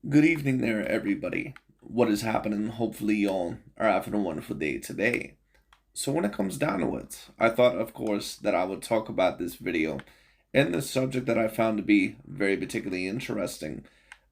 Good evening there, everybody. What is happening? Hopefully, y'all are having a wonderful day today. So, when it comes down to it, I thought, of course, that I would talk about this video and the subject that I found to be very particularly interesting.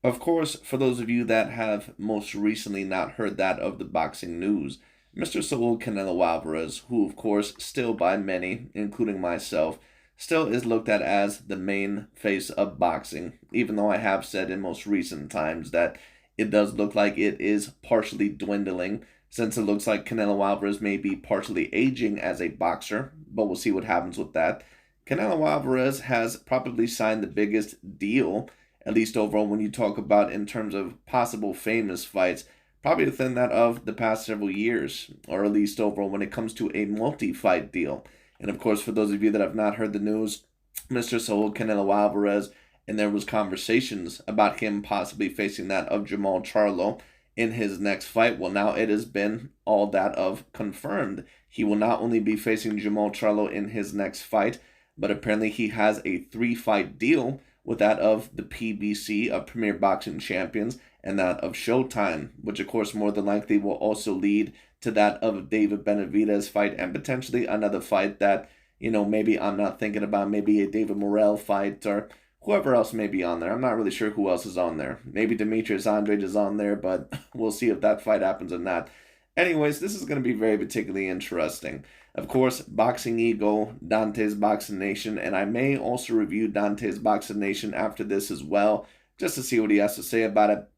Of course, for those of you that have most recently not heard that of the boxing news, Mr. Saul Canelo Alvarez, who, of course, still by many, including myself, still is looked at as the main face of boxing, even though I have said in most recent times that it does look like it is partially dwindling, since it looks like Canelo Alvarez may be partially aging as a boxer, but we'll see what happens with that. Canelo Alvarez has probably signed the biggest deal, at least overall when you talk about in terms of possible famous fights, probably within that of the past several years, or at least overall when it comes to a multi-fight deal. And of course, for those of you that have not heard the news, Mr. Saul Canelo Alvarez, and there was conversations about him possibly facing that of Jermall Charlo in his next fight. Well, now it has been all that of confirmed. He will not only be facing Jermall Charlo in his next fight, but apparently he has a 3-fight deal with that of the PBC of Premier Boxing Champions and that of Showtime, which of course more than likely will also lead to that of David Benavidez fight and potentially another fight that, maybe I'm not thinking about, maybe a David Morrell fight or whoever else may be on there. I'm not really sure who else is on there. Maybe Demetrius Andrade is on there, but we'll see if that fight happens or not. Anyways, this is going to be very particularly interesting. Of course, Boxing Ego, Dante's Boxing Nation, and I may also review Dante's Boxing Nation after this as well, just to see what he has to say about it.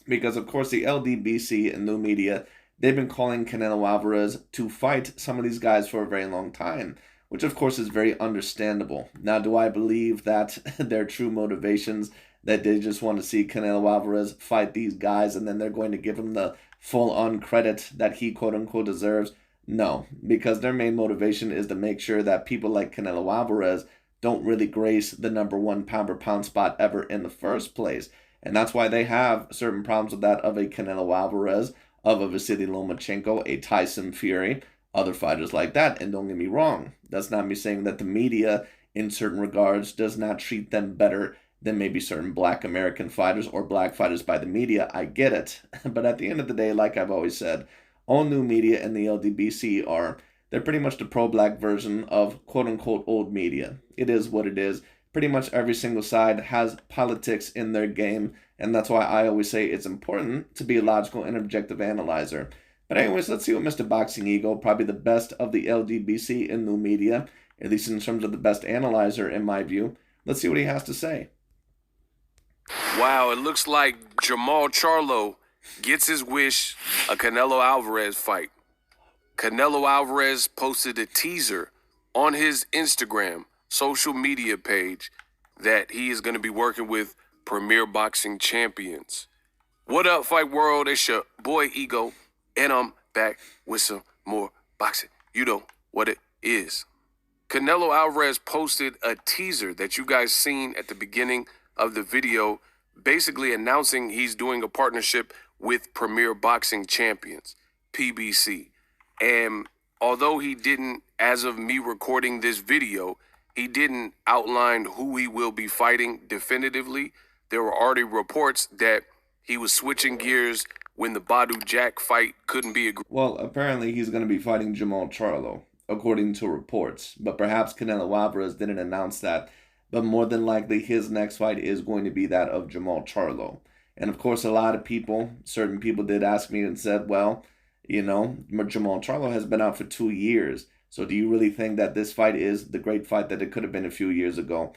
Because, of course, the LDBC and new media, they've been calling Canelo Alvarez to fight some of these guys for a very long time, which, of course, is very understandable. Now, do I believe that their true motivations, that they just want to see Canelo Alvarez fight these guys and then they're going to give him the full-on credit that he quote-unquote deserves? No, because their main motivation is to make sure that people like Canelo Alvarez don't really grace the #1 pound-per-pound spot ever in the first place. And that's why they have certain problems with that of a Canelo Alvarez, of a Vasily Lomachenko, a Tyson Fury, other fighters like that. And don't get me wrong, that's not me saying that the media, in certain regards, does not treat them better than maybe certain black American fighters or black fighters by the media. I get it. But at the end of the day, like I've always said, all new media and the LDBC they're pretty much the pro-black version of quote-unquote old media. It is what it is. Pretty much every single side has politics in their game, and that's why I always say it's important to be a logical and objective analyzer. But anyways, let's see what Mr. Boxing Ego, probably the best of the LDBC in new media, at least in terms of the best analyzer in my view, let's see what he has to say. Wow, it looks like Jermall Charlo gets his wish, a Canelo Alvarez fight. Canelo Alvarez posted a teaser on his Instagram social media page that he is going to be working with Premier Boxing Champions. What up, Fight World? It's your boy Ego, and I'm back with some more boxing. You know what it is. Canelo Alvarez posted a teaser that you guys seen at the beginning of the video, basically announcing he's doing a partnership with Premier Boxing Champions, PBC. And although he didn't, as of me recording this video, he didn't outline who he will be fighting definitively. There were already reports that he was switching gears when the Badu Jack fight couldn't be agreed. Well, apparently he's going to be fighting Jermall Charlo, according to reports. But perhaps Canelo Alvarez didn't announce that. But more than likely, his next fight is going to be that of Jermall Charlo. And of course, a lot of people, certain people did ask me and said, well, Jermall Charlo has been out for 2 years. So do you really think that this fight is the great fight that it could have been a few years ago?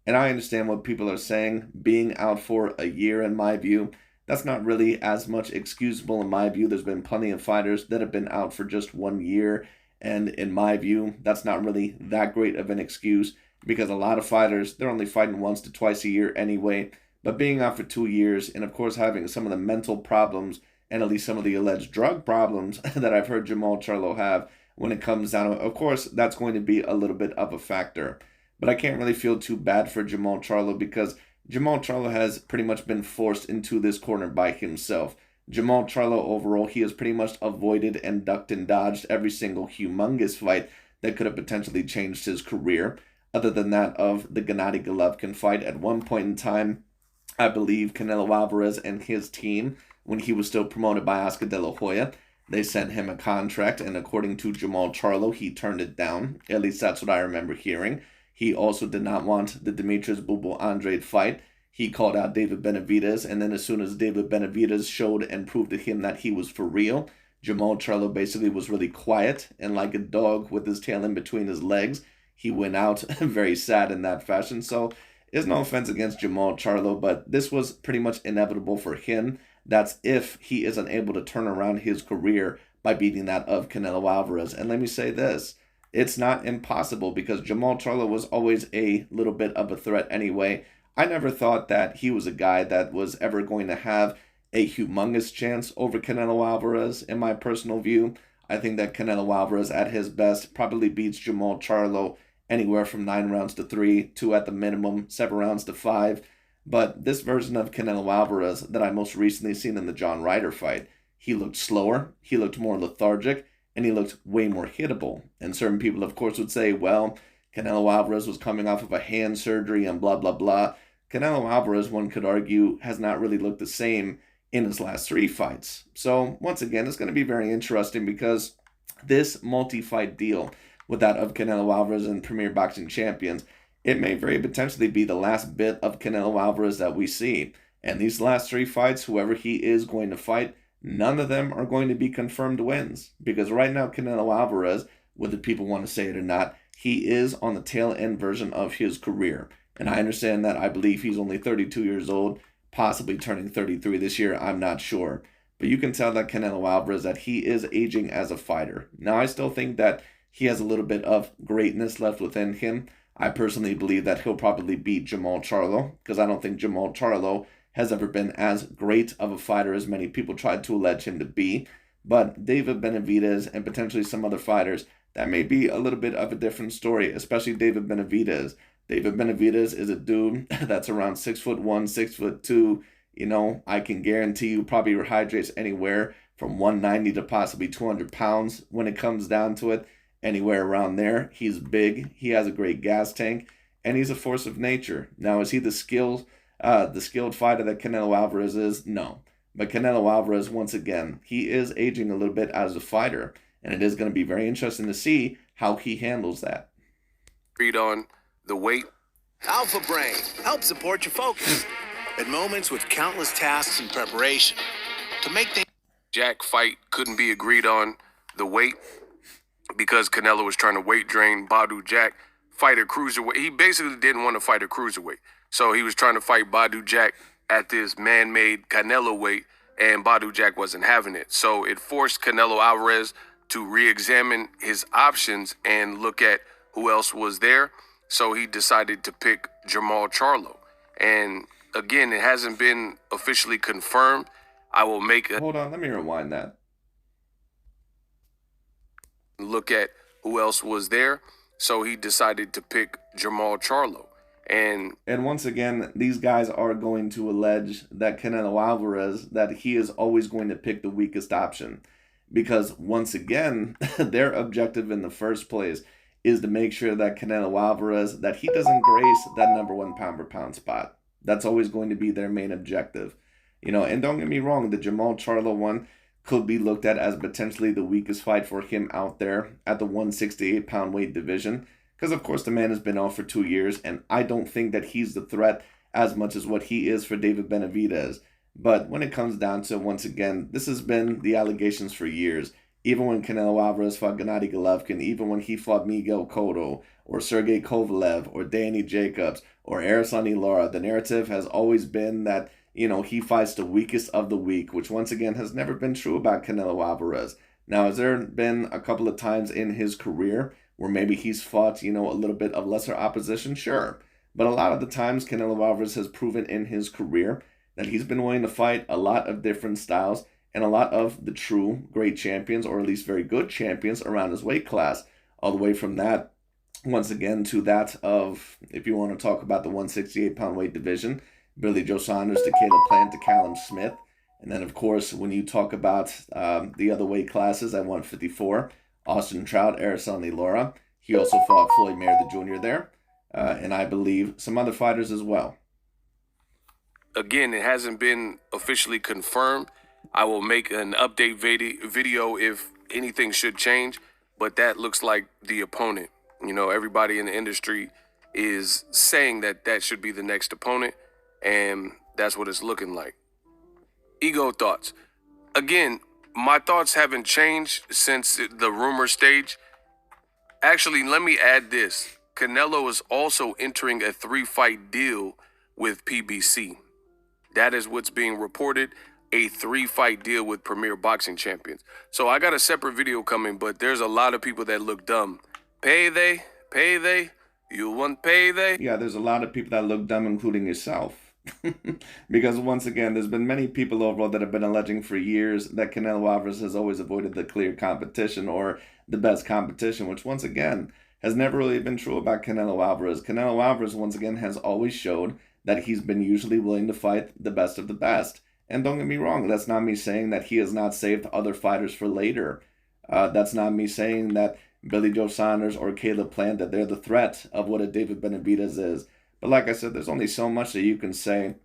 And I understand what people are saying. Being out for a year, in my view, that's not really as much excusable in my view. There's been plenty of fighters that have been out for just 1 year. And in my view, that's not really that great of an excuse because a lot of fighters, they're only fighting once to twice a year anyway. But being out for 2 years and, of course, having some of the mental problems and at least some of the alleged drug problems that I've heard Jermall Charlo have when it comes down to it, of course, that's going to be a little bit of a factor. But I can't really feel too bad for Jermall Charlo because Jermall Charlo has pretty much been forced into this corner by himself. Jermall Charlo, overall, he has pretty much avoided and ducked and dodged every single humongous fight that could have potentially changed his career, other than that of the Gennady Golovkin fight. At one point in time, I believe Canelo Alvarez and his team, when he was still promoted by Oscar De La Hoya, they sent him a contract, and according to Jermall Charlo, he turned it down. At least that's what I remember hearing. He also did not want the Demetrius Bubble Andrade fight. He called out David Benavidez, and then as soon as David Benavidez showed and proved to him that he was for real, Jermall Charlo basically was really quiet, and like a dog with his tail in between his legs, he went out very sad in that fashion. So there's no offense against Jermall Charlo, but this was pretty much inevitable for him. That's if he isn't able to turn around his career by beating that of Canelo Alvarez. And let me say this, it's not impossible because Jermall Charlo was always a little bit of a threat anyway. I never thought that he was a guy that was ever going to have a humongous chance over Canelo Alvarez, in my personal view. I think that Canelo Alvarez at his best probably beats Jermall Charlo anywhere from 9 rounds to 3, 2 at the minimum, 7 rounds to 5. But this version of Canelo Alvarez that I most recently seen in the John Ryder fight, he looked slower, he looked more lethargic, and he looked way more hittable. And certain people, of course, would say, well, Canelo Alvarez was coming off of a hand surgery and blah, blah, blah. Canelo Alvarez, one could argue, has not really looked the same in his last 3 fights. So, once again, it's going to be very interesting because this multi-fight deal with that of Canelo Alvarez and Premier Boxing Champions, it may very potentially be the last bit of Canelo Alvarez that we see. And these last 3 fights, whoever he is going to fight, none of them are going to be confirmed wins. Because right now, Canelo Alvarez, whether people want to say it or not, he is on the tail end version of his career. And I understand that. I believe he's only 32 years old, possibly turning 33 this year. I'm not sure. But you can tell that Canelo Alvarez, that he is aging as a fighter. Now, I still think that he has a little bit of greatness left within him. I personally believe that he'll probably beat Jermall Charlo because I don't think Jermall Charlo has ever been as great of a fighter as many people tried to allege him to be. But David Benavidez and potentially some other fighters, that may be a little bit of a different story, especially David Benavidez. David Benavidez is a dude that's around 6'1", 6'2". You know, I can guarantee you probably rehydrates anywhere from 190 to possibly 200 pounds when it comes down to it. Anywhere around there. He's big. He has a great gas tank, and he's a force of nature. Now, is he the skilled fighter that Canelo Alvarez is? No. But Canelo Alvarez, once again, he is aging a little bit as a fighter, and it is going to be very interesting to see how he handles that. Read on the weight. Alpha Brain helps support your focus at moments with countless tasks and preparation to make things. Jack fight couldn't be agreed on the weight. Because Canelo was trying to weight drain Badu Jack, fight a cruiserweight. He basically didn't want to fight a cruiserweight. So he was trying to fight Badu Jack at this man-made Canelo weight, and Badu Jack wasn't having it. So it forced Canelo Alvarez to re-examine his options and look at who else was there. So he decided to pick Jermall Charlo. And again, it hasn't been officially confirmed. I will make a... Hold on, let me rewind that. Look at who else was there. So he decided to pick Jermall Charlo. And once again, these guys are going to allege that Canelo Alvarez, that he is always going to pick the weakest option. Because once again, their objective in the first place is to make sure that Canelo Alvarez, that he doesn't grace that #1 pound-for-pound spot. That's always going to be their main objective. You know, and don't get me wrong, the Jermall Charlo one could be looked at as potentially the weakest fight for him out there at the 168-pound weight division. Because, of course, the man has been out for 2 years, and I don't think that he's the threat as much as what he is for David Benavidez. But when it comes down to, once again, this has been the allegations for years. Even when Canelo Alvarez fought Gennady Golovkin, even when he fought Miguel Cotto, or Sergey Kovalev, or Danny Jacobs, or Araceli Lara, the narrative has always been that, you know, he fights the weakest of the weak, which once again has never been true about Canelo Alvarez. Now, has there been a couple of times in his career where maybe he's fought, you know, a little bit of lesser opposition? Sure. But a lot of the times Canelo Alvarez has proven in his career that he's been willing to fight a lot of different styles and a lot of the true great champions, or at least very good champions around his weight class, all the way from that, once again, to that of, if you want to talk about the 168-pound weight division, Billy Joe Saunders to Caleb Plant to Callum Smith. And then, of course, when you talk about the other weight classes at 154, Austin Trout, Araceli Lara. He also fought Floyd Mayweather Jr. there. And I believe some other fighters as well. Again, it hasn't been officially confirmed. I will make an update video if anything should change, but that looks like the opponent. You know, everybody in the industry is saying that that should be the next opponent, and that's what it's looking like. Ego thoughts. Again, my thoughts haven't changed since the rumor stage. Actually, let me add this. Canelo is also entering a 3-fight deal with PBC. That is what's being reported, a 3-fight deal with Premier Boxing Champions. So I got a separate video coming, but there's a lot of people that look dumb. Payday, you want payday? Yeah, there's a lot of people that look dumb, including yourself. Because once again, there's been many people overall that have been alleging for years that Canelo Alvarez has always avoided the clear competition or the best competition, which once again has never really been true about Canelo Alvarez. Canelo Alvarez once again has always showed that he's been usually willing to fight the best of the best. And don't get me wrong, that's not me saying that he has not saved other fighters for later. That's not me saying that Billy Joe Saunders or Caleb Plant, that they're the threat of what a David Benavidez is. But like I said, there's only so much that you can say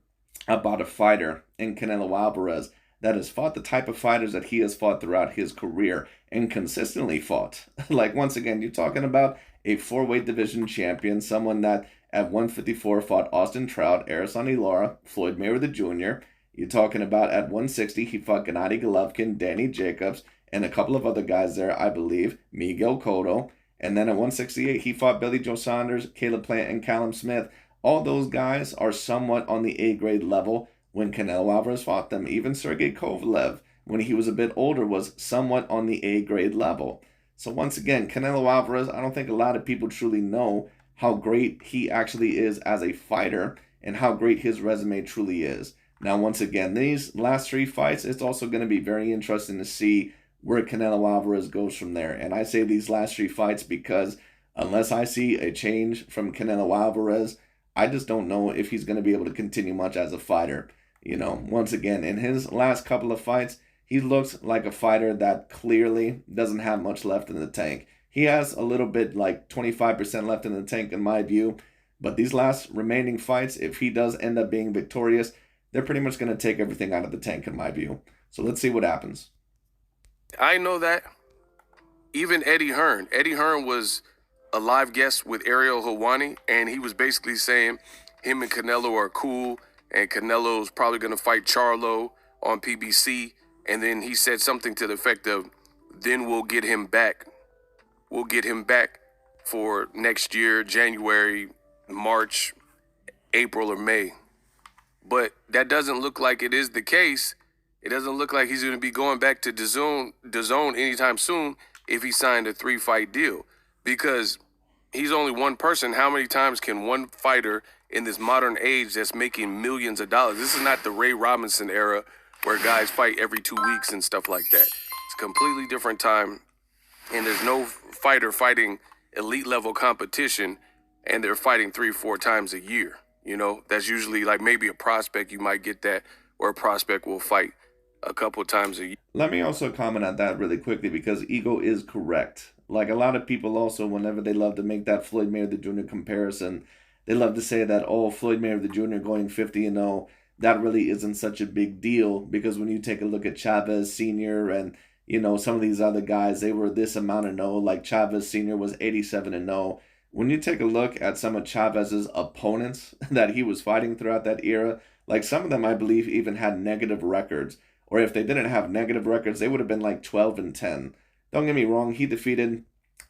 about a fighter in Canelo Alvarez that has fought the type of fighters that he has fought throughout his career and consistently fought. Like, once again, you're talking about a 4-weight division champion, someone that at 154 fought Austin Trout, Araceli Lara, Floyd Mayweather Jr. You're talking about at 160, he fought Gennady Golovkin, Danny Jacobs, and a couple of other guys there, I believe, Miguel Cotto. And then at 168, he fought Billy Joe Saunders, Caleb Plant, and Callum Smith. All those guys are somewhat on the A-grade level when Canelo Alvarez fought them. Even Sergey Kovalev, when he was a bit older, was somewhat on the A-grade level. So once again, Canelo Alvarez, I don't think a lot of people truly know how great he actually is as a fighter and how great his resume truly is. Now, once again, these last 3 fights, it's also going to be very interesting to see where Canelo Alvarez goes from there. And I say these last 3 fights because unless I see a change from Canelo Alvarez, I just don't know if he's going to be able to continue much as a fighter. You know, once again, in his last couple of fights, he looks like a fighter that clearly doesn't have much left in the tank. He has a little bit, like 25% left in the tank in my view. But these last remaining fights, if he does end up being victorious, they're pretty much going to take everything out of the tank in my view. So let's see what happens. I know that. Even Eddie Hearn. Eddie Hearn was a live guest with Ariel Helwani, and he was basically saying him and Canelo are cool, and Canelo's probably going to fight Charlo on PBC. And then he said something to the effect of, then we'll get him back. We'll get him back for next year, January, March, April, or May. But that doesn't look like it is the case. It doesn't look like he's going to be going back to DAZN anytime soon if he signed a 3-fight deal. Because he's only one person. How many times can one fighter in this modern age that's making millions of dollars? This is not the Ray Robinson era where guys fight every 2 weeks and stuff like that. It's a completely different time. And there's no fighter fighting elite level competition and they're fighting 3 or 4 times a year. You know, that's usually like maybe a prospect, you might get that, or a prospect will fight a couple times a year. Let me also comment on that really quickly because Ego is correct. Like a lot of people also, whenever they love to make that Floyd Mayweather Jr. comparison, they love to say that, oh, Floyd Mayweather Jr. going 50-0, that really isn't such a big deal because when you take a look at Chavez Sr. and, you know, some of these other guys, they were this amount of 0, like Chavez Sr. was 87-0. When you take a look at some of Chavez's opponents that he was fighting throughout that era, like some of them, I believe, even had negative records. Or if they didn't have negative records, they would have been like 12-10. Don't get me wrong, he defeated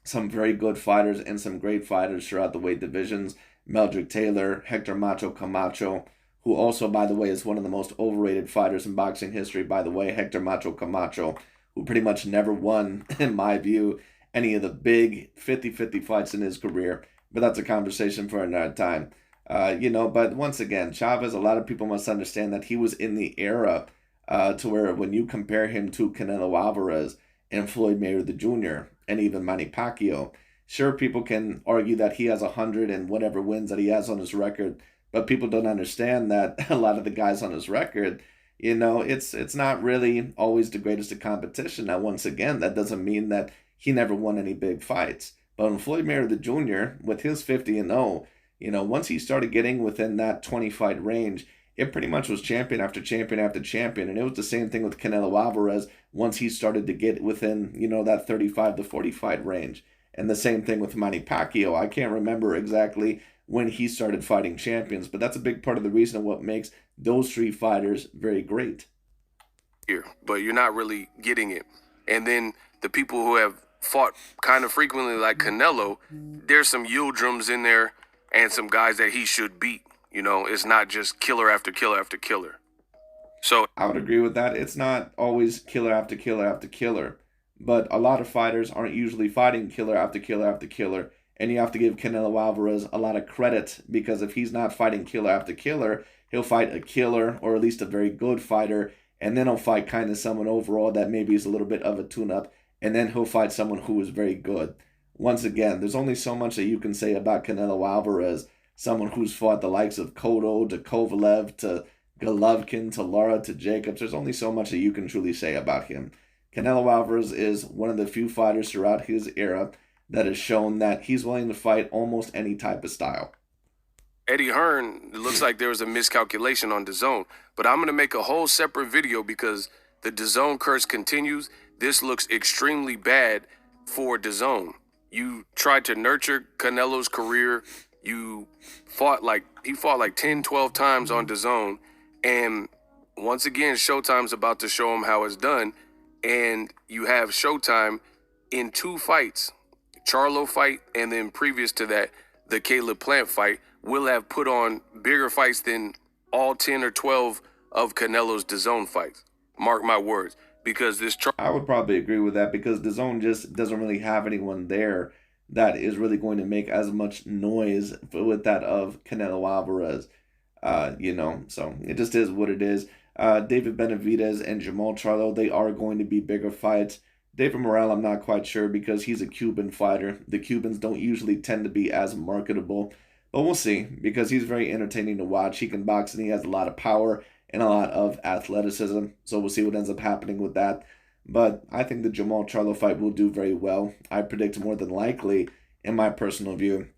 some very good fighters and some great fighters throughout the weight divisions. Meldrick Taylor, Hector Macho Camacho, who also, by the way, is one of the most overrated fighters in boxing history, by the way, Hector Macho Camacho, who pretty much never won, in my view, any of the big 50-50 fights in his career. But that's a conversation for another time. But once again, Chavez, a lot of people must understand that he was in the era to where when you compare him to Canelo Alvarez and Floyd Mayweather Jr. and even Manny Pacquiao, sure, people can argue that he has 100 and whatever wins that he has on his record, but people don't understand that a lot of the guys on his record, you know, it's not really always the greatest of competition. Now, once again, that doesn't mean that he never won any big fights. But when Floyd Mayweather Jr., with his 50-0, you know, once he started getting within that 20-fight range, it pretty much was champion after champion after champion. And it was the same thing with Canelo Alvarez once he started to get within, that 35 to 40 fight range. And the same thing with Manny Pacquiao. I can't remember exactly when he started fighting champions, but that's a big part of the reason of what makes those three fighters very great. Here, but you're not really getting it. And then the people who have fought kind of frequently, like Canelo, there's some Yildirims in there and some guys that he should beat. It's not just killer after killer after killer. So I would agree with that. It's not always killer after killer after killer, but a lot of fighters aren't usually fighting killer after killer after killer. And you have to give Canelo Alvarez a lot of credit, because if he's not fighting killer after killer, he'll fight a killer or at least a very good fighter, and then he'll fight kind of someone overall that maybe is a little bit of a tune-up, and then he'll fight someone who is very good. Once again, there's only so much that you can say about Canelo Alvarez, someone who's fought the likes of Cotto to Kovalev to Golovkin to Lara to Jacobs. There's only so much that you can truly say about him. Canelo Alvarez is one of the few fighters throughout his era that has shown that he's willing to fight almost any type of style. Eddie Hearn, it looks like there was a miscalculation on DAZN, but I'm going to make a whole separate video because the DAZN curse continues. This looks extremely bad for DAZN. You tried to nurture Canelo's career. He fought like 10, 12 times on DAZN. And once again, Showtime's about to show him how it's done. And you have Showtime in 2 fights, Charlo fight, and then previous to that, the Caleb Plant fight, will have put on bigger fights than all 10 or 12 of Canelo's DAZN fights. Mark my words. Because I would probably agree with that, because DAZN just doesn't really have anyone there that is really going to make as much noise with that of Canelo Alvarez. So it just is what it is. David Benavidez and Jermall Charlo, they are going to be bigger fights. David Morrell, I'm not quite sure, because he's a Cuban fighter. The Cubans don't usually tend to be as marketable, but we'll see, because he's very entertaining to watch. He can box and he has a lot of power and a lot of athleticism, so we'll see what ends up happening with that. But I think the Jermall Charlo fight will do very well. I predict more than likely, in my personal view,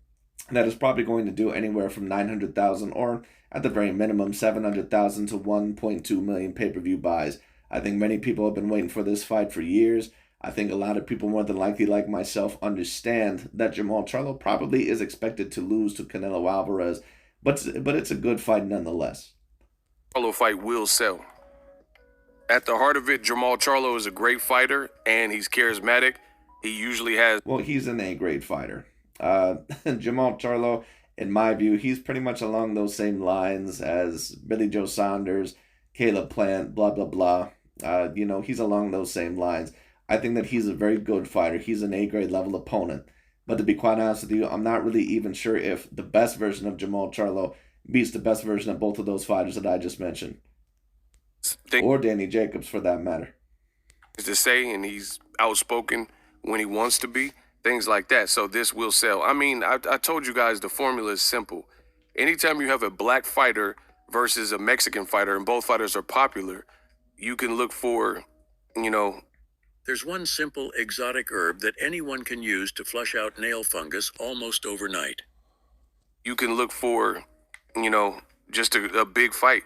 that it's probably going to do anywhere from 900,000 or at the very minimum 700,000 to 1.2 million pay-per-view buys. I think many people have been waiting for this fight for years. I think a lot of people, more than likely like myself, understand that Jermall Charlo probably is expected to lose to Canelo Alvarez, but it's a good fight nonetheless. Charlo fight will sell. At the heart of it, Jermall Charlo is a great fighter, and he's charismatic. He usually has... Well, he's an A-grade fighter. Jermall Charlo, in my view, he's pretty much along those same lines as Billy Joe Saunders, Caleb Plant, blah, blah, blah. He's along those same lines. I think that he's a very good fighter. He's an A-grade level opponent. But to be quite honest with you, I'm not really even sure if the best version of Jermall Charlo beats the best version of both of those fighters that I just mentioned. Or Danny Jacobs, for that matter. To say, and he's outspoken when he wants to be, things like that. So this will sell. I mean, I told you guys the formula is simple. Anytime you have a black fighter versus a Mexican fighter, and both fighters are popular, you can look for, There's one simple exotic herb that anyone can use to flush out nail fungus almost overnight. You can look for, just a big fight,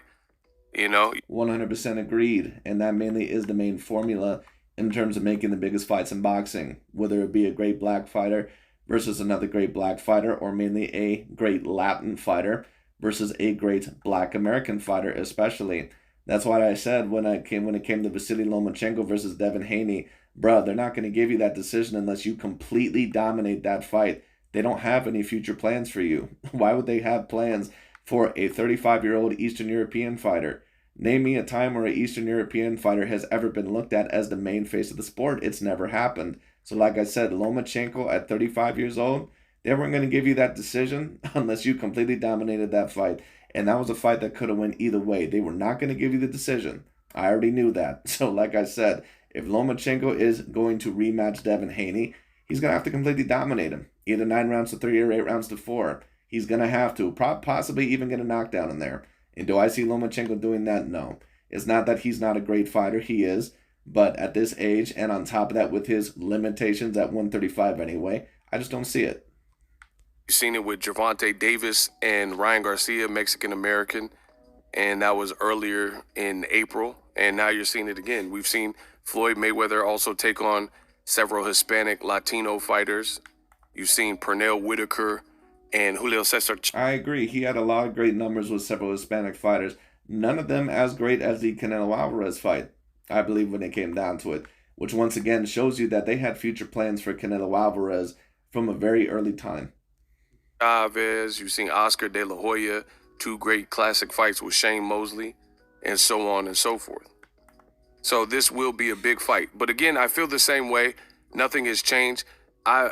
100% agreed. And that mainly is the main formula in terms of making the biggest fights in boxing, whether it be a great black fighter versus another great black fighter, or mainly a great Latin fighter versus a great black American fighter, especially. That's why I said when it came to Vasily Lomachenko versus Devin Haney, bro, they're not going to give you that decision unless you completely dominate that fight. They don't have any future plans for you. Why would they have plans for a 35-year-old Eastern European fighter? Name me a time where an Eastern European fighter has ever been looked at as the main face of the sport. It's never happened. So like I said, Lomachenko at 35 years old, they weren't going to give you that decision unless you completely dominated that fight. And that was a fight that could have went either way. They were not going to give you the decision. I already knew that. So like I said, if Lomachenko is going to rematch Devin Haney, he's going to have to completely dominate him. Either 9 rounds to 3 or 8 rounds to 4. He's going to have to. Possibly even get a knockdown in there. And do I see Lomachenko doing that? No. It's not that he's not a great fighter. He is. But at this age, and on top of that with his limitations at 135 anyway, I just don't see it. You've seen it with Gervonta Davis and Ryan Garcia, Mexican-American. and that was earlier in April, and now you're seeing it again. We've seen Floyd Mayweather also take on several Hispanic Latino fighters. You've seen Pernell Whitaker and Julio Cesar. I agree. He had a lot of great numbers with several Hispanic fighters. None of them as great as the Canelo Alvarez fight, I believe, when it came down to it. Which once again shows you that they had future plans for Canelo Alvarez from a very early time. Chavez, you've seen Oscar De La Hoya, two great classic fights with Shane Mosley, and so on and so forth. So this will be a big fight. But again, I feel the same way. Nothing has changed. I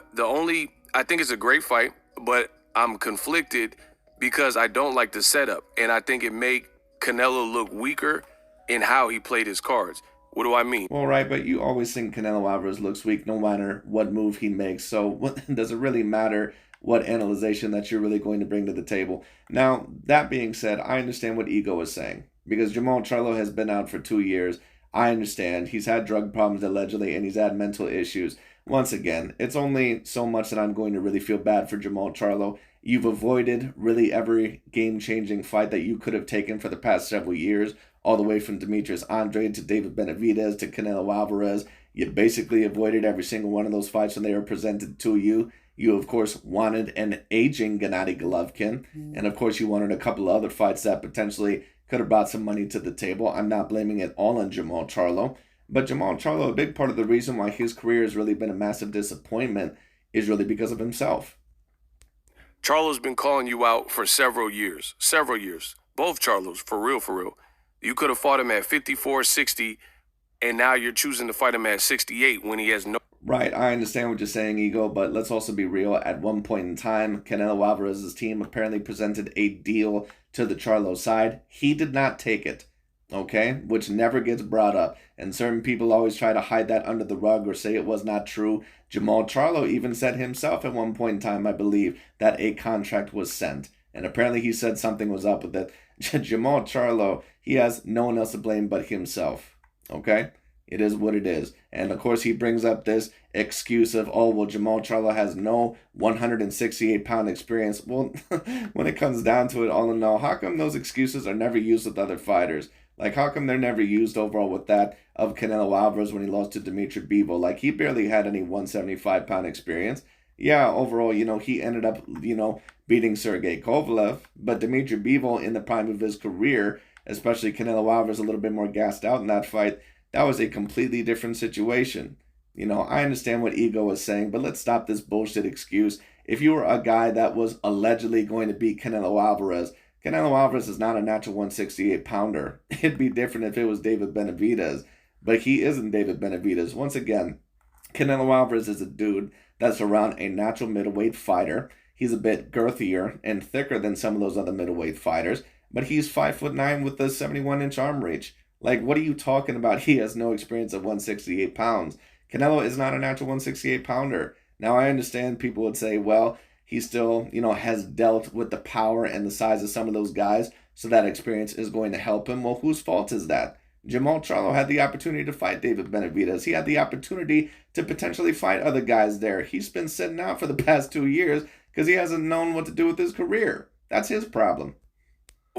think it's a great fight, but I'm conflicted because I don't like the setup. And I think it make Canelo look weaker in how he played his cards. What do I mean? Well, right, but you always think Canelo Alvarez looks weak no matter what move he makes. So does it really matter what analyzation that you're really going to bring to the table? Now, that being said, I understand what Ego is saying. Because Jermall Charlo has been out for 2 years. I understand. He's had drug problems allegedly, and he's had mental issues. Once again, it's only so much that I'm going to really feel bad for Jermall Charlo. You've avoided really every game-changing fight that you could have taken for the past several years, all the way from Demetrius Andrade to David Benavidez to Canelo Alvarez. You basically avoided every single one of those fights when they were presented to you. You, of course, wanted an aging Gennady Golovkin. And, of course, you wanted a couple of other fights that potentially could have brought some money to the table. I'm not blaming it all on Jermall Charlo. But Jermall Charlo, a big part of the reason why his career has really been a massive disappointment is really because of himself. Charlo's been calling you out for several years. Both Charlos, for real. You could have fought him at 54, 60, and now you're choosing to fight him at 68 when he has no... Right, I understand what you're saying, Ego, but let's also be real. At one point in time, Canelo Alvarez's team apparently presented a deal to the Charlo side. He did not take it, okay? Which never gets brought up. And certain people always try to hide that under the rug or say it was not true. Jermall Charlo even said himself at one point in time, I believe, that a contract was sent. And apparently he said something was up with it. Jermall Charlo, he has no one else to blame but himself, okay? It is what it is. And, of course, he brings up this excuse of, oh, well, Jermall Charlo has no 168-pound experience. Well, when it comes down to it, all in all, how come those excuses are never used with other fighters? Like, how come they're never used overall with that of Canelo Alvarez when he lost to Dimitri Bivol? Like, he barely had any 175-pound experience. Yeah, overall, he ended up, beating Sergey Kovalev. But Dimitri Bivol, in the prime of his career, especially Canelo Alvarez a little bit more gassed out in that fight, that was a completely different situation. I understand what Ego is saying, but let's stop this bullshit excuse. If you were a guy that was allegedly going to beat Canelo Alvarez is not a natural 168-pounder. It'd be different if it was David Benavidez, but he isn't David Benavidez. Once again, Canelo Alvarez is a dude that's around a natural middleweight fighter. He's a bit girthier and thicker than some of those other middleweight fighters, but he's 5'9" with a 71-inch arm reach. Like, what are you talking about? He has no experience of 168 pounds. Canelo is not a natural 168-pounder. Now, I understand people would say, well, he still, has dealt with the power and the size of some of those guys, so that experience is going to help him. Well, whose fault is that? Jermall Charlo had the opportunity to fight David Benavidez. He had the opportunity to potentially fight other guys there. He's been sitting out for the past 2 years because he hasn't known what to do with his career. That's his problem.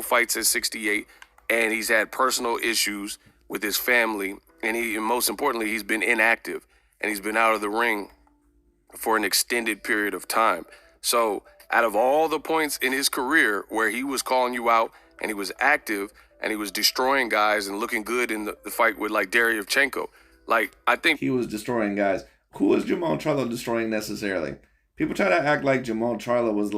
Fights at 68, and he's had personal issues with his family, and most importantly, he's been inactive, and he's been out of the ring for an extended period of time. So out of all the points in his career where he was calling you out and he was active and he was destroying guys and looking good in the fight with like Derevchenko, I think he was destroying guys. Who was Jermall Charlo destroying necessarily? People try to act like Jermall Charlo was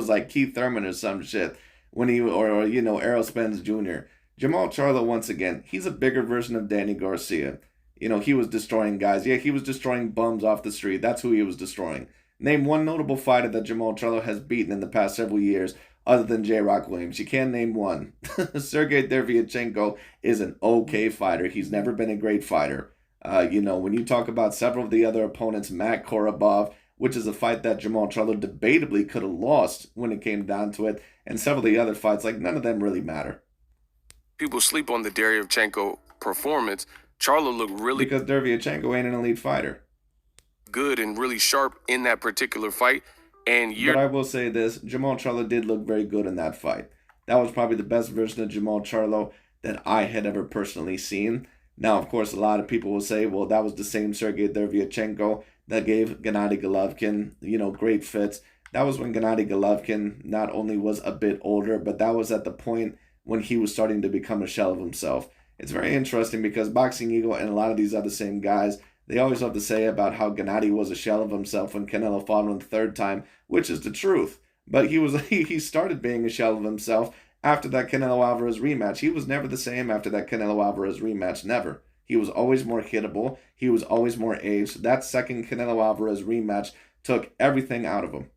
like Keith Thurman or some shit when he Errol Spence Jr. Jermall Charlo, once again, he's a bigger version of Danny Garcia. He was destroying guys. Yeah, he was destroying bums off the street. That's who he was destroying. Name one notable fighter that Jermall Charlo has beaten in the past several years other than J. Rock Williams. You can't name one. Sergey Derevchenko is an okay fighter. He's never been a great fighter. When you talk about several of the other opponents, Matt Korobov, which is a fight that Jermall Charlo debatably could have lost when it came down to it, and several of the other fights, none of them really matter. People sleep on the Derevchenko performance. Charlo looked really... Because Derevchenko ain't an elite fighter. Good and really sharp in that particular fight. But I will say this, Jermall Charlo did look very good in that fight. That was probably the best version of Jermall Charlo that I had ever personally seen. Now, of course, a lot of people will say, well, that was the same Sergey Derevyanchenko that gave Gennady Golovkin, great fits. That was when Gennady Golovkin not only was a bit older, but that was at the point when he was starting to become a shell of himself. It's very interesting because Boxing Eagle and a lot of these other same guys, they always love to say about how Gennady was a shell of himself when Canelo fought him the third time, which is the truth. But he started being a shell of himself after that Canelo Alvarez rematch. He was never the same after that Canelo Alvarez rematch, never. He was always more hittable. He was always more aged. That second Canelo Alvarez rematch took everything out of him.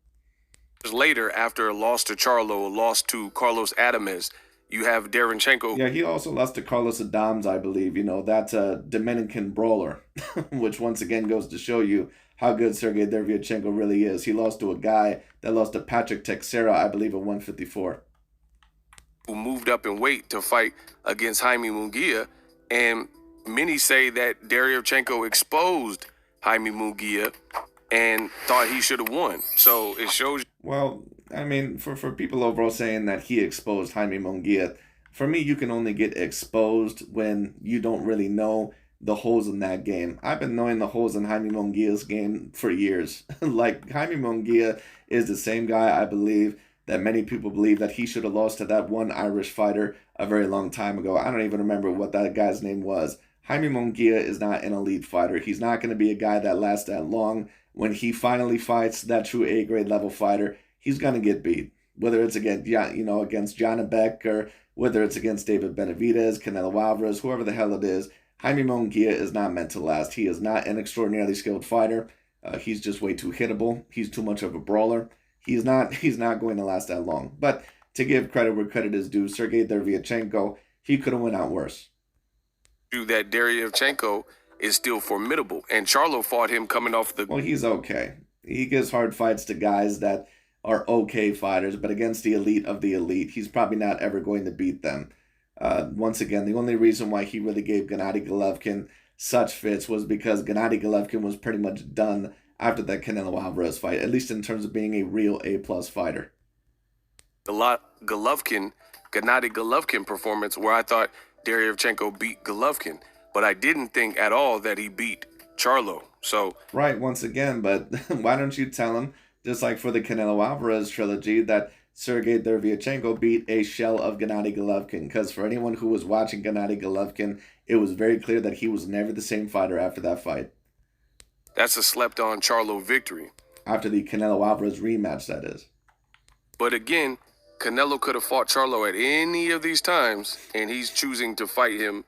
Later, after a loss to Charlo, a loss to Carlos Adames, you have Derevyanchenko. Yeah, he also lost to Carlos Adames, I believe. That's a Dominican brawler, which once again goes to show you how good Sergey Derevyanchenko really is. He lost to a guy that lost to Patrick Teixeira, I believe, at 154. Who moved up in weight to fight against Jaime Munguia, and many say that Derevyanchenko exposed Jaime Munguia and thought he should have won. So it shows. Well, I mean, for people overall saying that he exposed Jaime Munguia, for me, you can only get exposed when you don't really know the holes in that game. I've been knowing the holes in Jaime Munguia's game for years. Like, Jaime Munguia is the same guy, I believe, that many people believe that he should have lost to that one Irish fighter a very long time ago. I don't even remember what that guy's name was. Jaime Munguia is not an elite fighter. He's not going to be a guy that lasts that long. When he finally fights that true A-grade level fighter, he's going to get beat. Whether it's against John Beck, or whether it's against David Benavidez, Canelo Alvarez, whoever the hell it is, Jaime Munguia is not meant to last. He is not an extraordinarily skilled fighter. He's just way too hittable. He's too much of a brawler. He's not going to last that long. But to give credit where credit is due, Sergey Derevyanchenko, he could have went out worse. That Derevyanchenko is still formidable, and Charlo fought him coming off the. Well, he's okay. He gives hard fights to guys that are okay fighters, but against the elite of the elite, he's probably not ever going to beat them. Once again, the only reason why he really gave Gennady Golovkin such fits was because Gennady Golovkin was pretty much done after that Canelo Alvarez fight, at least in terms of being a real A-plus fighter. Gennady Golovkin performance where I thought Derevyanchenko beat Golovkin, but I didn't think at all that he beat Charlo. So right, once again, but why don't you tell him, just like for the Canelo Alvarez trilogy, that Sergey Derevyanchenko beat a shell of Gennady Golovkin? Because for anyone who was watching Gennady Golovkin, it was very clear that he was never the same fighter after that fight. That's a slept-on Charlo victory. After the Canelo Alvarez rematch, that is. But again, Canelo could have fought Charlo at any of these times, and he's choosing to fight him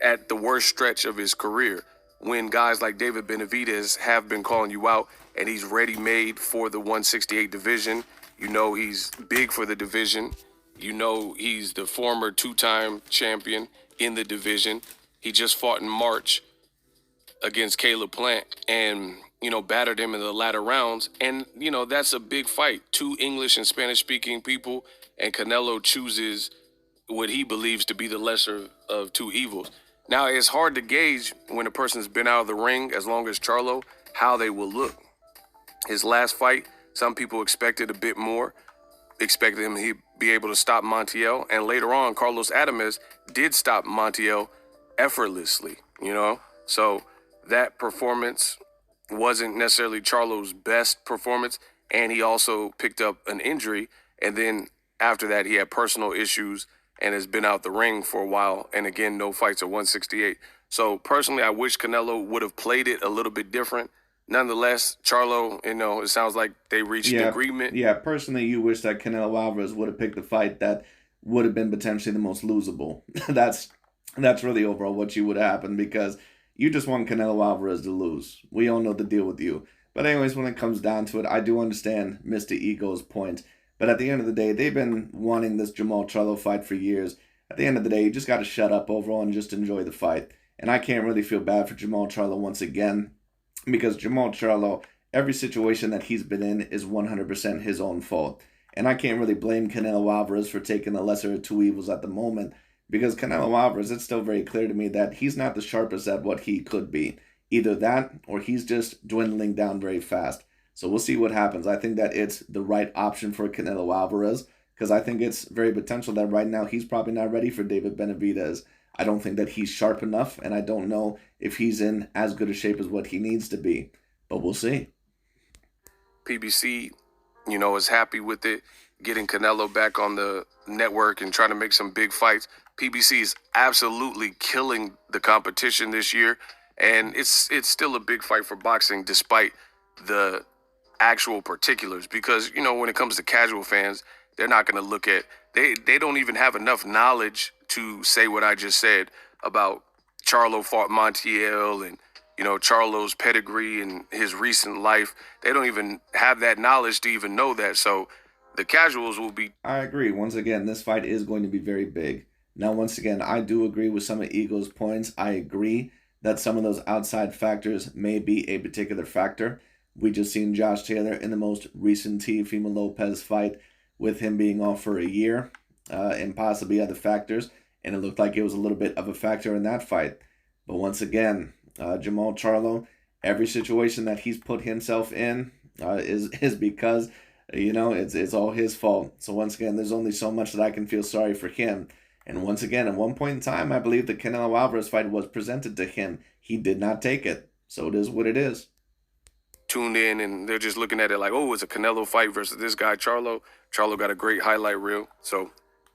at the worst stretch of his career, when guys like David Benavidez have been calling you out, and he's ready-made for the 168 division. He's big for the division. He's the former two-time champion in the division. He just fought in March against Caleb Plant and, battered him in the latter rounds. And, that's a big fight. Two English and Spanish-speaking people, and Canelo chooses what he believes to be the lesser of two evils. Now, it's hard to gauge when a person's been out of the ring as long as Charlo, how they will look. His last fight, some people expected a bit more, expected him to be able to stop Montiel, and later on, Carlos Adames did stop Montiel effortlessly, So that performance wasn't necessarily Charlo's best performance, and he also picked up an injury, and then after that, he had personal issues and has been out the ring for a while, and again, no fights at 168. So personally, I wish Canelo would have played it a little bit different. Nonetheless, Charlo, it sounds like they reached an agreement. Yeah, personally, you wish that Canelo Alvarez would have picked the fight that would have been potentially the most losable. That's really overall what you would have happened, because you just want Canelo Alvarez to lose. We all know the deal with you. But anyways, when it comes down to it, I do understand Mr. Ego's point. But at the end of the day, they've been wanting this Jermall Charlo fight for years. At the end of the day, you just got to shut up overall and just enjoy the fight. And I can't really feel bad for Jermall Charlo once again, because Jermall Charlo, every situation that he's been in is 100% his own fault. And I can't really blame Canelo Alvarez for taking the lesser of two evils at the moment, because Canelo Alvarez, it's still very clear to me that he's not the sharpest at what he could be. Either that, or he's just dwindling down very fast. So we'll see what happens. I think that it's the right option for Canelo Alvarez, because I think it's very potential that right now he's probably not ready for David Benavidez. I don't think that he's sharp enough, and I don't know if he's in as good a shape as what he needs to be, but we'll see. PBC, is happy with it, getting Canelo back on the network and trying to make some big fights. PBC is absolutely killing the competition this year, and it's still a big fight for boxing despite the actual particulars, because when it comes to casual fans, they're not going to look at, they don't even have enough knowledge to say what I just said about Charlo fought Montiel and Charlo's pedigree and his recent life. They don't even have that knowledge to even know that. So the casuals will be. I agree. Once again, this fight is going to be very big. Now, once again, I do agree with some of Eagle's points. I agree that some of those outside factors may be a particular factor. We just seen Josh Taylor in the most recent Teofimo Lopez fight with him being off for a year and possibly other factors. And it looked like it was a little bit of a factor in that fight. But once again, Jermall Charlo, every situation that he's put himself in is because, it's all his fault. So once again, there's only so much that I can feel sorry for him. And once again, at one point in time, I believe the Canelo Alvarez fight was presented to him. He did not take it. So it is what it is. Tuned in and they're just looking at it like, oh, it's a Canelo fight versus this guy, Charlo. Charlo got a great highlight reel. So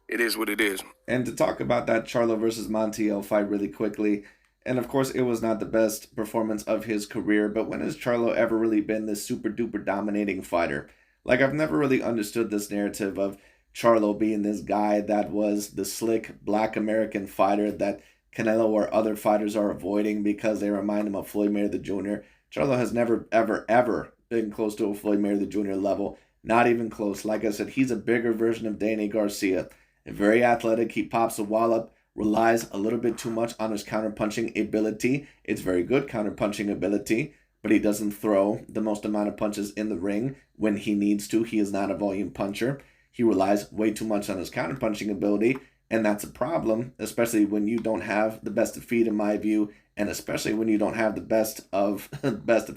it is what it is. And to talk about that Charlo versus Montiel fight really quickly, and of course, it was not the best performance of his career, but when has Charlo ever really been this super duper dominating fighter? Like, I've never really understood this narrative of Charlo being this guy that was the slick black American fighter that Canelo or other fighters are avoiding because they remind him of Floyd Mayweather Jr. Charlo has never, ever, ever been close to a Floyd Mayweather Jr. level. Not even close. Like I said, he's a bigger version of Danny Garcia. Very athletic. He pops a wallop. Relies a little bit too much on his counterpunching ability. It's very good counterpunching ability, but he doesn't throw the most amount of punches in the ring when he needs to. He is not a volume puncher. He relies way too much on his counterpunching ability, and that's a problem, especially when you don't have the best of feet, in my view, and especially when you don't have the best of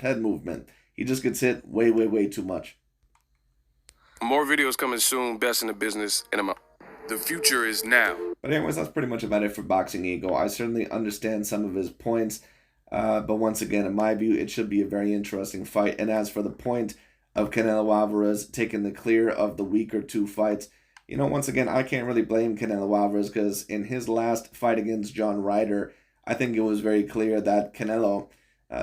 head movement. He just gets hit way, way, way too much. More videos coming soon. Best in the business, and the future is now. But anyways, that's pretty much about it for Boxing Eagle. I certainly understand some of his points, but once again, in my view, it should be a very interesting fight. And as for the point of Canelo Alvarez taking the clear of the week or two fights, once again, I can't really blame Canelo Alvarez because in his last fight against John Ryder, I think it was very clear that Canelo,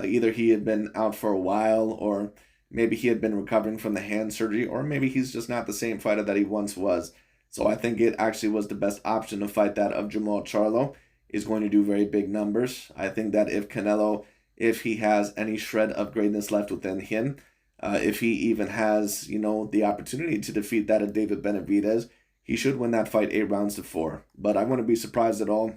either he had been out for a while or maybe he had been recovering from the hand surgery, or maybe he's just not the same fighter that he once was. So I think it actually was the best option to fight that of Jermall Charlo. Is going to do very big numbers. I think that if Canelo, if he has any shred of greatness left within him, if he even has, the opportunity to defeat that of David Benavidez, he should win that fight 8-4. But I wouldn't be surprised at all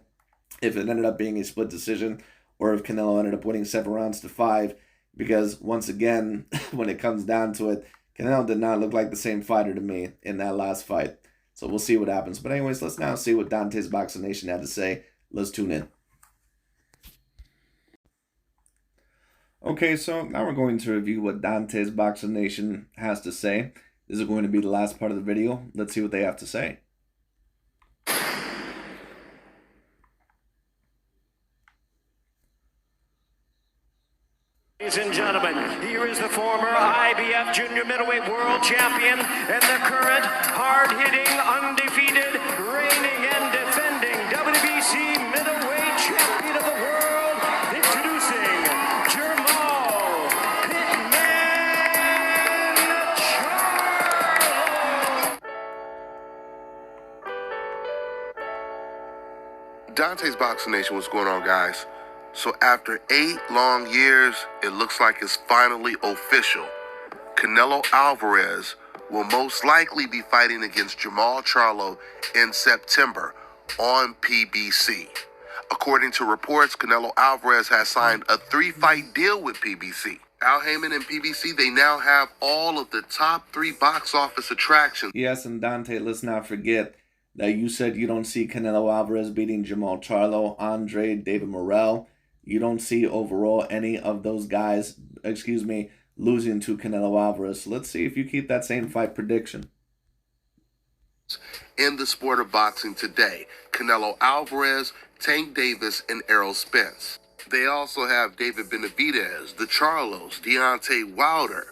if it ended up being a split decision or if Canelo ended up winning 7-5, because once again, when it comes down to it, Canelo did not look like the same fighter to me in that last fight. So we'll see what happens. But anyways, let's now see what Dante's Boxing Nation had to say. Let's tune in. Okay, so now we're going to review what Dante's Boxing Nation has to say. This is going to be the last part of the video. Let's see what they have to say. Ladies and gentlemen, here is the former IBF Junior Middleweight World Champion and the current hard-hitting, undefeated, reigning and defending WBC Middleweight Champion of the world, introducing Jermall Charlo. Dante's Boxing Nation, what's going on, guys? So after 8 long years, it looks like it's finally official. Canelo Alvarez will most likely be fighting against Jermall Charlo in September on PBC. According to reports, Canelo Alvarez has signed a 3-fight deal with PBC. Al Heyman and PBC, they now have all of the top 3 box office attractions. Yes, and Dante, let's not forget that you said you don't see Canelo Alvarez beating Jermall Charlo, Andre, David Morrell. You don't see overall any of those guys, losing to Canelo Alvarez. So let's see if you keep that same fight prediction. in the sport of boxing today. Canelo Alvarez, Tank Davis, and Errol Spence. They also have David Benavidez, the Charlos, Deontay Wilder,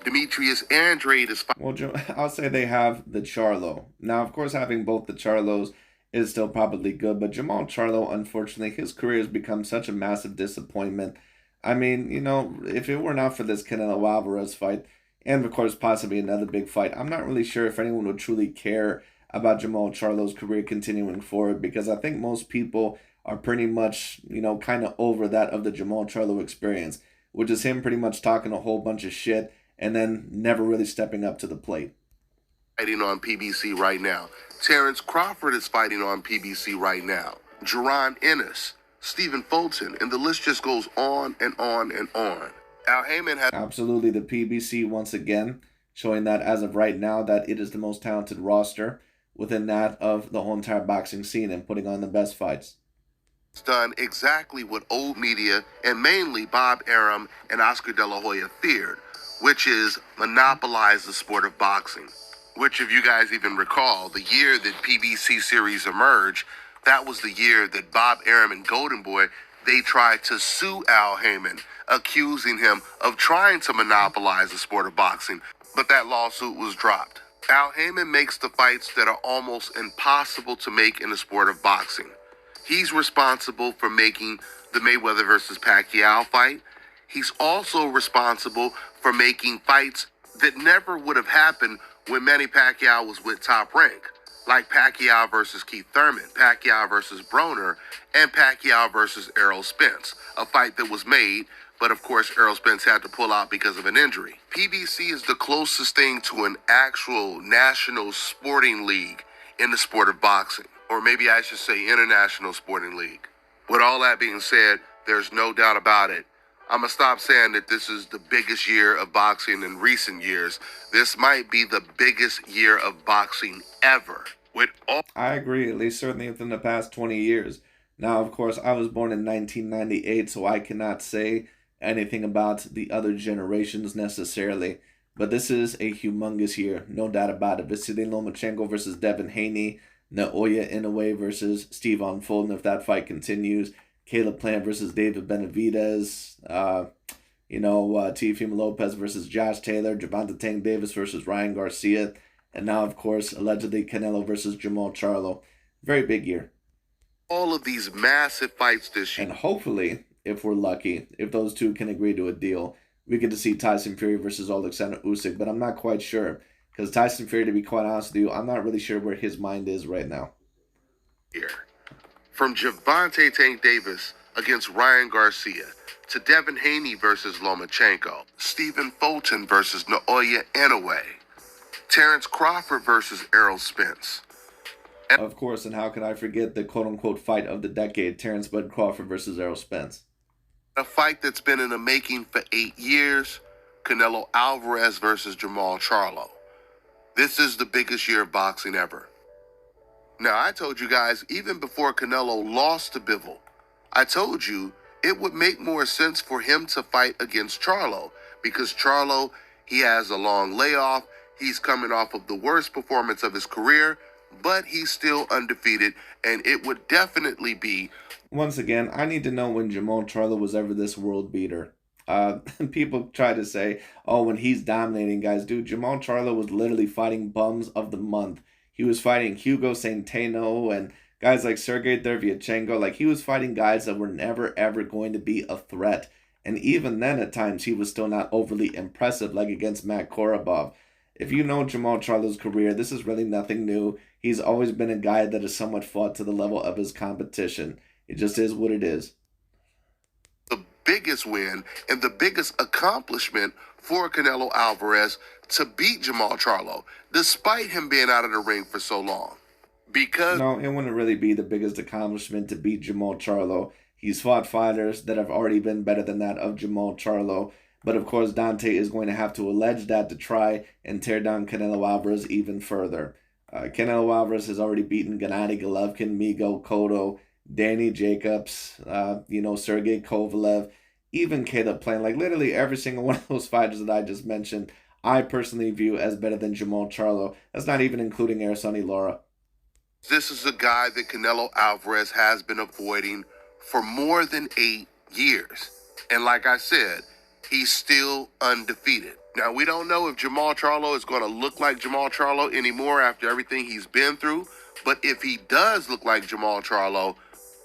Demetrius Andrade is Well, I'll say they have the Charlo. Now, of course, having both the Charlos is still probably good, but Jermall Charlo, unfortunately, his career has become such a massive disappointment. I mean, you know, if it were not for this Canelo Alvarez fight, and of course possibly another big fight, I'm not really sure if anyone would truly care about Jermall Charlo's career continuing forward, because I think most people are pretty much, you know, kind of over that of the Jermall Charlo experience, which is him pretty much talking a whole bunch of shit and then never really stepping up to the plate. Fighting on PBC right now. Terrence Crawford is fighting on PBC right now. Jerron Ennis, Stephen Fulton, and the list just goes on and on and on. Al Heyman has Absolutely, the PBC once again showing that as of right now that it is the most talented roster within that of the whole entire boxing scene and putting on the best fights. done exactly what old media and mainly Bob Arum and Oscar De La Hoya feared, which is monopolize the sport of boxing. Which, if you guys even recall, the year that PBC series emerged, that was the year that Bob Arum and Golden Boy, they tried to sue Al Heyman, accusing him of trying to monopolize the sport of boxing, but that lawsuit was dropped. Al Heyman makes the fights that are almost impossible to make in the sport of boxing. He's responsible for making the Mayweather versus Pacquiao fight. He's also responsible for making fights that never would have happened when Manny Pacquiao was with Top Rank, like Pacquiao versus Keith Thurman, Pacquiao versus Broner, and Pacquiao versus Errol Spence, a fight that was made, but of course Errol Spence had to pull out because of an injury. PBC is the closest thing to an actual national sporting league in the sport of boxing, or maybe I should say international sporting league. With all that being said, there's no doubt about it. I'm going to stop saying that this is the biggest year of boxing in recent years. This might be the biggest year of boxing ever. With all I agree, at least certainly within the past 20 years. Now, of course, I was born in 1998, so I cannot say anything about the other generations necessarily. But this is a humongous year, no doubt about it. Vasily Lomachenko versus Devin Haney, Naoya Inoue versus Stephen Fulton if that fight continues. Caleb Plant versus David Benavidez, Teofimo Lopez versus Josh Taylor, Gervonta Tank Davis versus Ryan Garcia, and now, of course, allegedly Canelo versus Jermall Charlo. Very big year. All of these massive fights this year. And hopefully, if we're lucky, if those two can agree to a deal, we get to see Tyson Fury versus Alexander Usyk, but I'm not quite sure. Because Tyson Fury, to be quite honest with you, I'm not really sure where his mind is right now. Here. From Gervonta Tank Davis against Ryan Garcia, to Devin Haney versus Lomachenko, Stephen Fulton versus Naoya Inoue, Terrence Crawford versus Errol Spence. Of course, and how can I forget the quote-unquote fight of the decade, Terrence Bud Crawford versus Errol Spence. A fight that's been in the making for 8 years, Canelo Alvarez versus Jermall Charlo. This is the biggest year of boxing ever. Now, I told you guys, even before Canelo lost to Bivol, I told you it would make more sense for him to fight against Charlo, because Charlo, he has a long layoff, he's coming off of the worst performance of his career, but he's still undefeated, and it would definitely be... Once again, I need to know when Jermall Charlo was ever this world beater. People try to say, oh, when he's dominating guys. Dude, Jermall Charlo was literally fighting bums of the month. He was fighting Hugo Centeno and guys like Sergey Dervyachenko. Like, he was fighting guys that were never, ever going to be a threat. And even then, at times, he was still not overly impressive, like against Matt Korobov. If you know Jermall Charlo's career, this is really nothing new. He's always been a guy that has somewhat fought to the level of his competition. It just is what it is. The biggest win and the biggest accomplishment for Canelo Alvarez to beat Jermall Charlo, despite him being out of the ring for so long. Because... No, it wouldn't really be the biggest accomplishment to beat Jermall Charlo. He's fought fighters that have already been better than that of Jermall Charlo. But of course, Dante is going to have to allege that to try and tear down Canelo Alvarez even further. Canelo Alvarez has already beaten Gennady Golovkin, Migo Cotto, Danny Jacobs, Sergey Kovalev, even Caleb Plant. Like, literally every single one of those fighters that I just mentioned, I personally view as better than Jermall Charlo. That's not even including Air Sonny Laura. This is a guy that Canelo Alvarez has been avoiding for more than 8 years. And like I said, he's still undefeated. Now, we don't know if Jermall Charlo is going to look like Jermall Charlo anymore after everything he's been through. But if he does look like Jermall Charlo,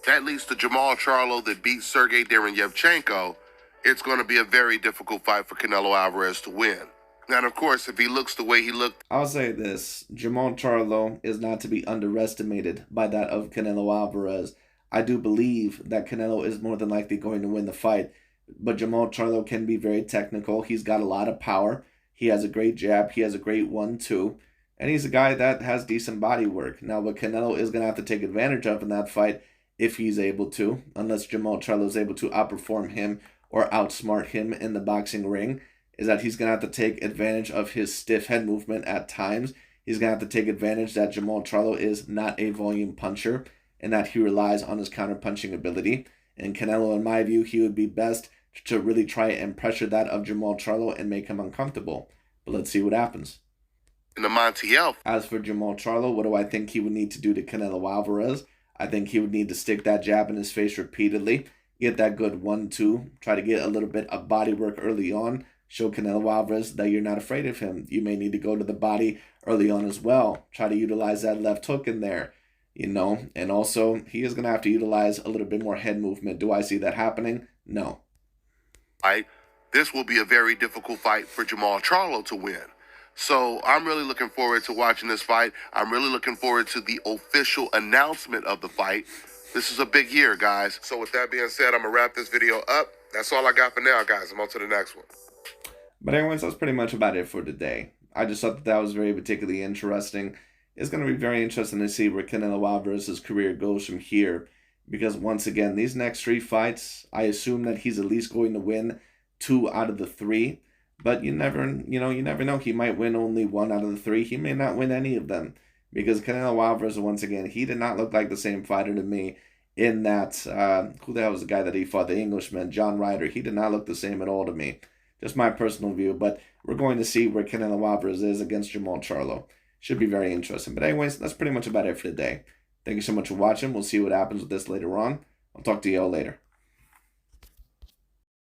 that leads to Jermall Charlo that beat Sergey Derenyevchenko. It's going to be a very difficult fight for Canelo Alvarez to win. And of course, if he looks the way he looked, I'll say this, Jermall Charlo is not to be underestimated by that of Canelo Alvarez. I do believe that Canelo is more than likely going to win the fight, but Jermall Charlo can be very technical. He's got a lot of power. He has a great jab. He has a great 1-2. And he's a guy that has decent body work. Now, what Canelo is going to have to take advantage of in that fight, if he's able to, unless Jermall Charlo is able to outperform him or outsmart him in the boxing ring, is that he's going to have to take advantage of his stiff head movement at times. He's going to have to take advantage that Jermall Charlo is not a volume puncher and that he relies on his counter-punching ability. And Canelo, in my view, he would be best to really try and pressure that of Jermall Charlo and make him uncomfortable. But let's see what happens. in the Montiel. As for Jermall Charlo, what do I think he would need to do to Canelo Alvarez? I think he would need to stick that jab in his face repeatedly, get that good 1-2, try to get a little bit of body work early on, show Canelo Alvarez that you're not afraid of him. You may need to go to the body early on as well. Try to utilize that left hook in there, you know. And also, he is going to have to utilize a little bit more head movement. Do I see that happening? No. This will be a very difficult fight for Jermall Charlo to win. So I'm really looking forward to watching this fight. I'm really looking forward to the official announcement of the fight. This is a big year, guys. So with that being said, I'm going to wrap this video up. That's all I got for now, guys. I'm on to the next one. But anyways, that's pretty much about it for today. I just thought that was very particularly interesting. It's going to be very interesting to see where Canelo Alvarez's career goes from here. Because once again, these next 3 fights, I assume that he's at least going to win 2 out of the 3. But you never know. He might win only 1 out of the 3. He may not win any of them. Because Canelo Alvarez, once again, he did not look like the same fighter to me in that, who the hell was the guy that he fought, the Englishman, John Ryder. He did not look the same at all to me. Just my personal view. But we're going to see where Canelo Alvarez is against Jermall Charlo. Should be very interesting. But anyways, that's pretty much about it for today. Thank you so much for watching. We'll see what happens with this later on. I'll talk to y'all later.